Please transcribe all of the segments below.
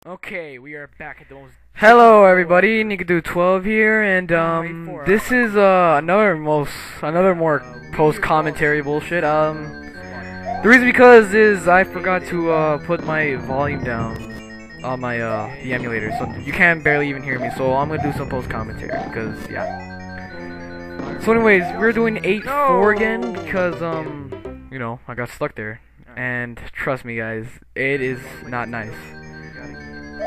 Okay, we are back at the most. Hello everybody, Nikadu12 here, and this is another more post commentary bullshit. The reason because is I forgot to put my volume down on my the emulator, so you can barely even hear me. So I'm gonna do some post commentary because yeah. So anyways, we're doing 8-4 again because you know, I got stuck there, and trust me guys, it is not nice.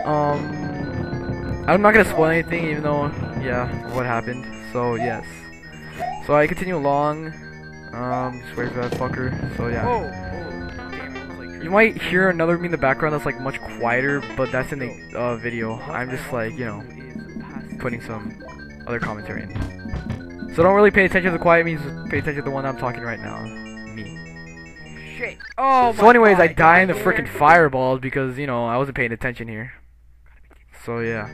I'm not gonna spoil anything, even though, yeah, what happened. So yes. So I continue along. Just wait for that fucker. So yeah. You might hear another me in the background that's like much quieter, but that's in the video. I'm just like, you know, putting some other commentary in. So don't really pay attention to the quiet means, pay attention to the one I'm talking right now. Me. Shit. Oh. So anyways, I die in the freaking fireballs because, you know, I wasn't paying attention here. So yeah.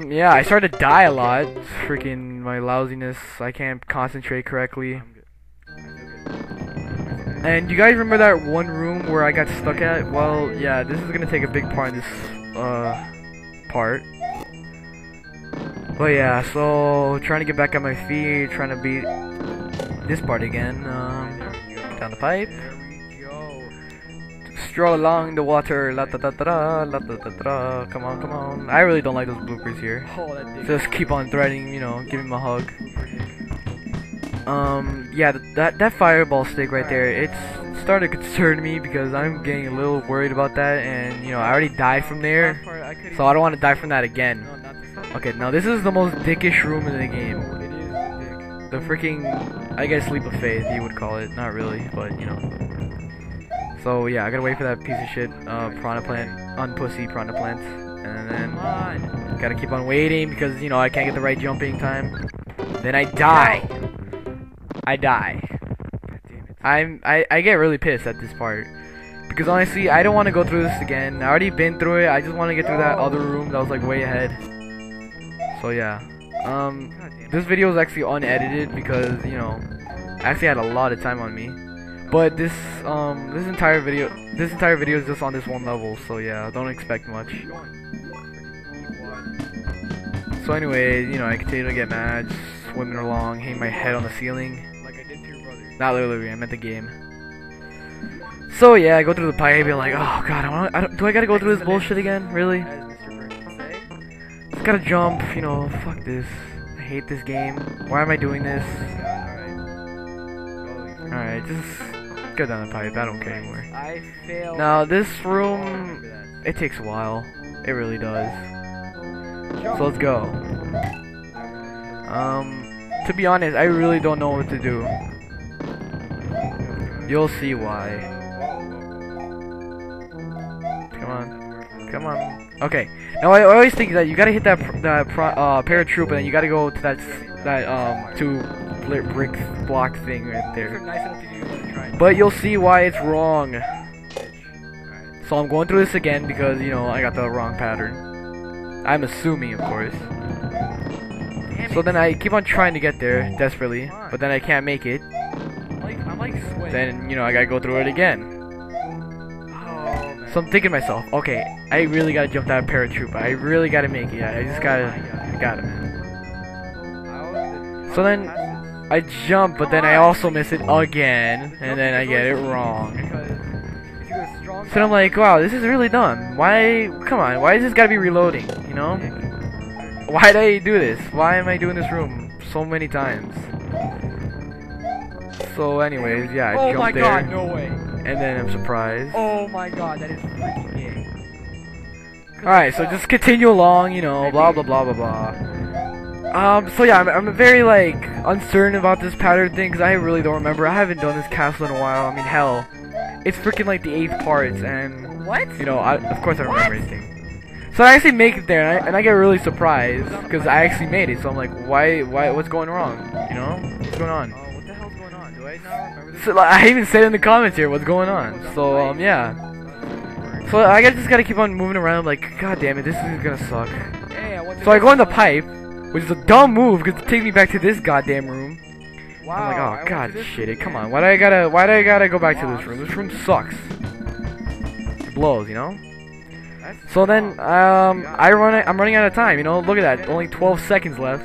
Yeah, I started to die a lot. Freaking my lousiness, I can't concentrate correctly. And you guys remember that one room where I got stuck at? Well, yeah, this is gonna take a big part in this, part. But yeah, so, trying to get back on my feet, trying to beat this part again, down the pipe. Stroll along the water, la da da da la da da da. Come on, come on. I really don't like those bloopers here. Just keep on threading, you know, give him a hug. Yeah, that fireball stick right there, it's starting to concern me because I'm getting a little worried about that, and you know, I already died from there, so I don't want to die from that again. Okay, now this is the most dickish room in the game. The freaking, I guess, leap of faith, you would call it. Not really, but you know. So yeah, I gotta wait for that piece of shit piranha plant, unpussy piranha plant, and then gotta keep on waiting because you know I can't get the right jumping time. Then I die. I die. I get really pissed at this part because honestly I don't want to go through this again. I already been through it. I just want to get through that other room that was like way ahead. So yeah, this video is actually unedited because you know I actually had a lot of time on me. But this entire video is just on this one level, so yeah, don't expect much. So anyways, you know, I continue to get mad, swimming along, hitting my head on the ceiling. Like I did to your brother. Not literally, I meant the game. So yeah, I go through the pipe and like, oh god, do I gotta go through this bullshit again? Really? Just gotta jump, you know, fuck this. I hate this game. Why am I doing this? Alright, just go down the pipe, I don't care anymore. I failed. Now this room, it takes a while. It really does. So let's go. To be honest, I really don't know what to do. You'll see why. Come on. Come on. Okay. Now I always think that you gotta hit that paratroop and then you gotta go to that two brick block thing right there. But you'll see why it's wrong. So I'm going through this again because, you know, I got the wrong pattern. I'm assuming, of course. So then I keep on trying to get there, desperately, but then I can't make it. I'm like sweating. Then, you know, I gotta go through it again. So I'm thinking to myself, okay, I really gotta jump that paratrooper. I really gotta make it. I just gotta, I got it, man. So then I jump, but then I also miss it again, and then I get it wrong. So I'm like, wow, this is really dumb. Why, come on, why does this gotta be reloading, you know? Why did I do this? Why am I doing this room so many times? So anyways, yeah, I jumped there. Oh my god, no way. And then I'm surprised. Oh my god, that is freaking gay. Alright, so just continue along, you know, blah blah blah blah blah. So yeah, I'm very, like, uncertain about this pattern thing, because I really don't remember. I haven't done this castle in a while. I mean, hell, it's freaking like the 8th parts, and, what? You know, of course I don't remember anything. So I actually make it there, and I get really surprised, because I actually made it, so I'm like, what's going wrong, you know? What's going on? Oh, what the hell's going on? Do I not remember this? So, like, I even said in the comments here what's going on, so, yeah. So I just gotta keep on moving around, like, god damn it, this is gonna suck. So I go in the pipe, which is a dumb move because it takes me back to this goddamn room. Wow, I'm like, oh god, shit it, come on. Why do I gotta go back to this room? This room sucks. blows, you know. So then I'm running out of time, you know. Look at that, only 12 seconds left.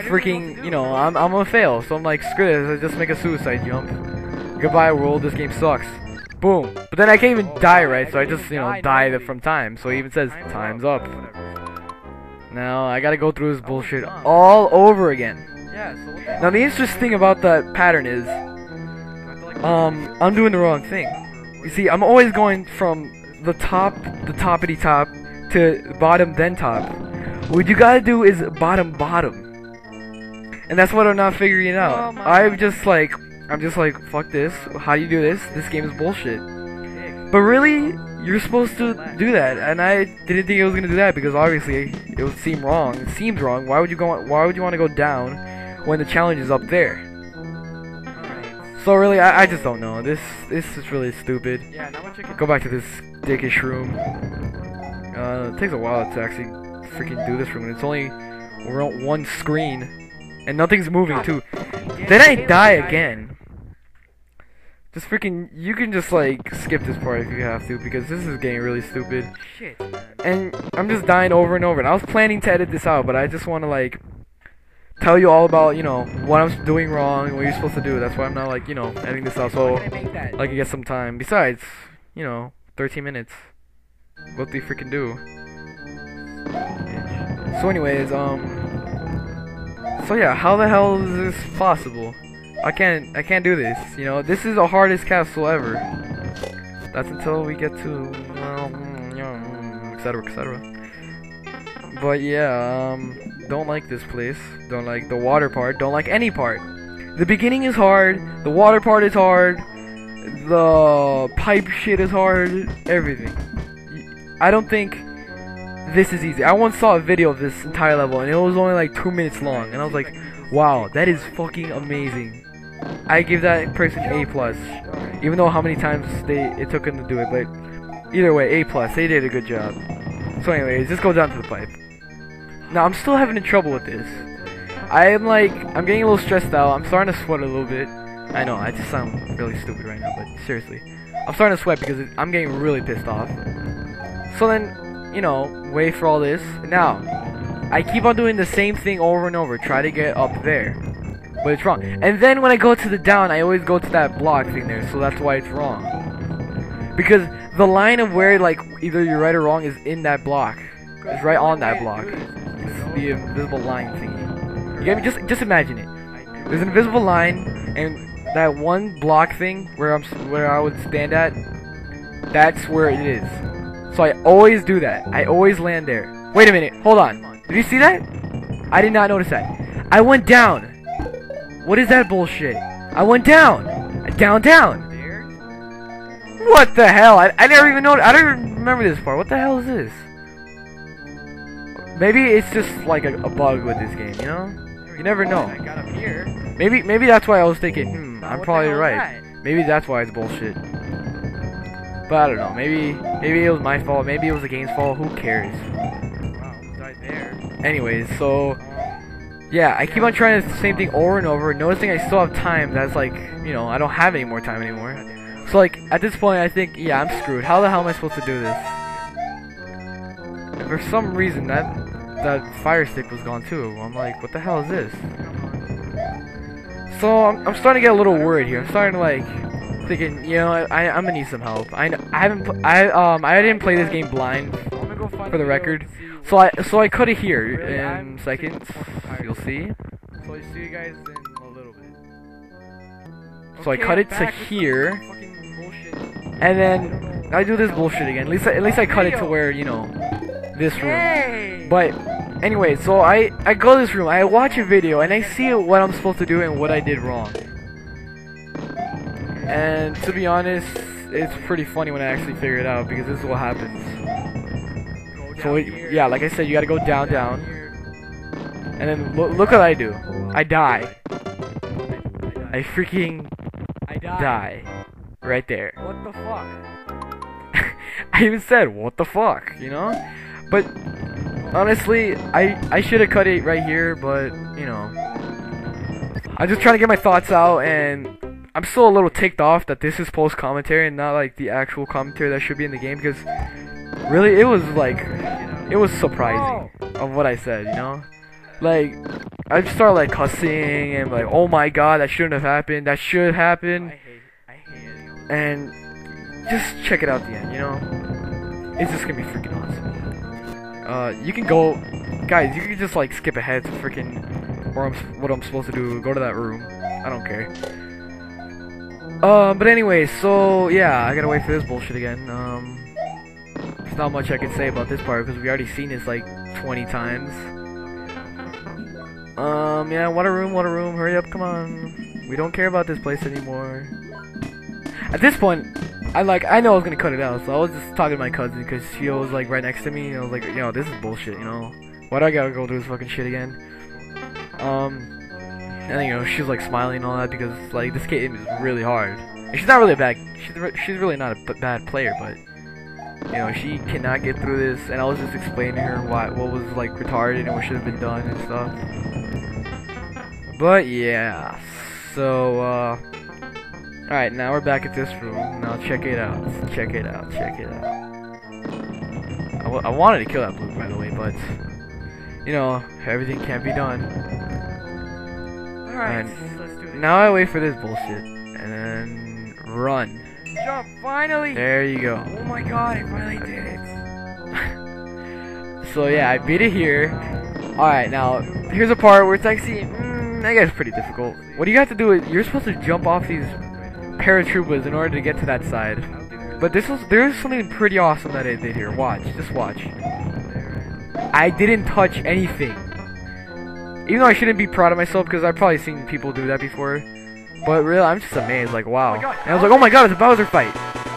Freaking, you know, I'm gonna fail. So I'm like, screw this, I just make a suicide jump. Goodbye world, this game sucks. Boom. But then I can't even die, right? So I just, you know, died from time. So it even says time's up. Now I gotta go through this bullshit all over again. Now the interesting thing about that pattern is, I'm doing the wrong thing. You see, I'm always going from the toppity top, to bottom then top. What you gotta do is bottom. And that's what I'm not figuring out. I'm just like, fuck this. How do you do this? This game is bullshit. But really, you're supposed to do that, and I didn't think it was gonna do that because obviously it would seem wrong. It seems wrong. Why would you want to go down when the challenge is up there? So really, I just don't know. This is really stupid. Go back to this dickish room. It takes a while to actually freaking do this room, and it's only we're on one screen, and nothing's moving too. Then I die again. Just freaking, you can just like skip this part if you have to, because this is getting really stupid. And I'm just dying over and over. And I was planning to edit this out, but I just want to like tell you all about, you know, what I'm doing wrong, what you're supposed to do. That's why I'm not like, you know, editing this out so I can get some time. Besides, you know, 13 minutes. What do you freaking do? So anyways, so yeah, how the hell is this possible? I can't do this, you know. This is the hardest castle ever. That's until we get to, etc, etc. But yeah, don't like this place. Don't like the water part. Don't like any part. The beginning is hard. The water part is hard. The pipe shit is hard. Everything. I don't think this is easy. I once saw a video of this entire level, and it was only like 2 minutes long, and I was like, wow, that is fucking amazing. I give that person A+, even though how many times it took them to do it, but either way, A+, they did a good job. So anyways, just go down to the pipe. Now, I'm still having trouble with this. I'm getting a little stressed out. I'm starting to sweat a little bit. I know, I just sound really stupid right now, but seriously. I'm starting to sweat because I'm getting really pissed off. So then, you know, wait for all this. Now, I keep on doing the same thing over and over. Try to get up there. But it's wrong. And then when I go to the down, I always go to that block thing there. So that's why it's wrong. Because the line of where, like, either you're right or wrong is in that block. It's right on that block. It's the invisible line thingy. You get me? Just imagine it. There's an invisible line, and that one block thing where I would stand at, that's where it is. So I always do that. I always land there. Wait a minute. Hold on. Did you see that? I did not notice that. I went down. What is that bullshit? I went down. Down. What the hell? I never even noticed. I don't even remember this part. What the hell is this? Maybe it's just like a bug with this game, you know? You never know. I got up here. Maybe that's why I was thinking, I'm probably right. Maybe that's why it's bullshit. But I don't know. Maybe it was my fault. Maybe it was the game's fault. Who cares? Wow, right there. Anyways, so yeah, I keep on trying the same thing over and over, noticing I still have time. That's like, you know, I don't have any more time anymore. So like at this point, I think, yeah, I'm screwed. How the hell am I supposed to do this? And for some reason, that fire stick was gone too. I'm like, what the hell is this? So I'm starting to get a little worried here. I'm starting to like thinking, you know, I'm gonna need some help. I didn't play this game blind, for the record. So I cut it here in seconds. You'll see. So I'll see you guys in a little bit. So I cut it to here, and then I do this bullshit again. At least I cut it to where, you know, this room. But anyway, so I go to this room, I watch a video, and I see what I'm supposed to do and what I did wrong. And to be honest, it's pretty funny when I actually figure it out, because this is what happens. So yeah, like I said, you gotta go down, and then look what I do. I die. I freaking die. Right there. What the fuck? I even said, what the fuck, you know? But honestly, I should have cut it right here, but you know, I'm just trying to get my thoughts out, and I'm still a little ticked off that this is post commentary and not like the actual commentary that should be in the game, because really it was surprising of what I said, you know? Like, I just started like cussing and like, oh my god, that shouldn't have happened, that should happen. I hate it. And just check it out at the end, you know? It's just gonna be freaking awesome. You can go, guys, you can just like skip ahead to freaking what I'm supposed to do, go to that room. I don't care. But anyway, so yeah, I gotta wait for this bullshit again. There's not much I can say about this part because we already seen this like 20 times. Yeah, what a room, hurry up, come on. We don't care about this place anymore. At this point, I know I was gonna cut it out, so I was just talking to my cousin because she was like right next to me, and I was like, you know, this is bullshit, you know. Why do I gotta go through this fucking shit again? And you know, she's like smiling and all that because like this game is really hard. And she's not really she's really not a bad player, but you know, she cannot get through this, and I was just explaining to her what was like retarded and what should have been done and stuff. But yeah, so alright, now we're back at this room. Now check it out. Check it out. Check it out. I wanted to kill that blue, by the way, but you know, everything can't be done. Alright, And let's do it. now I wait for this bullshit and then run. Jump, finally! There you go. Oh my god, I finally did it. So yeah, I beat it here. Alright, now here's a part where it's actually I guess pretty difficult. What you have to do is you're supposed to jump off these paratroopers in order to get to that side. But there's something pretty awesome that I did here. Watch, just watch. I didn't touch anything. Even though I shouldn't be proud of myself because I've probably seen people do that before. But really, I'm just amazed, like, wow. And I was like, oh my god, it's a Bowser fight.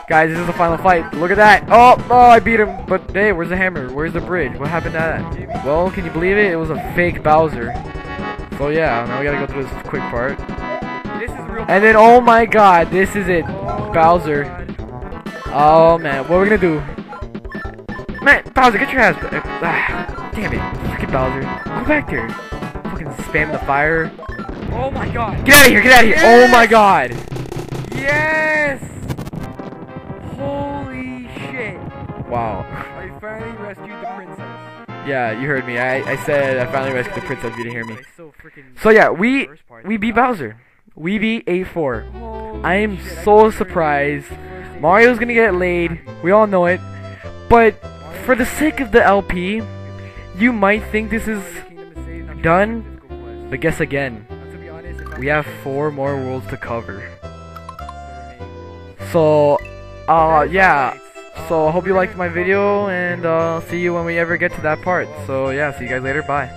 Guys, this is the final fight. Look at that. Oh, I beat him. But hey, where's the hammer? Where's the bridge? What happened to that? Well, can you believe it? It was a fake Bowser. So yeah, now we gotta go through this quick part. This is real. And then, oh my god, this is it. Bowser. Oh man, what are we gonna do? Man, Bowser, get your ass back. Damn it. Freaking Bowser. Go back there. Fucking spam the fire. Oh my god. Get out of here, get out of here. Yes! Oh my god. Yes! Holy shit. Wow. I finally rescued the princess. Yeah, you heard me. I said I finally rescued the princess. You didn't hear me. But I still freaking So yeah, we first part. beat Bowser. We beat 8-4. Holy I am shit, so I surprised. first Mario's gonna get laid. We all know it. But for the sake of the LP, you might think this is done. But guess again. We have 4 more worlds to cover. So, yeah. So I hope you liked my video, and see you when we ever get to that part. So yeah, see you guys later. Bye.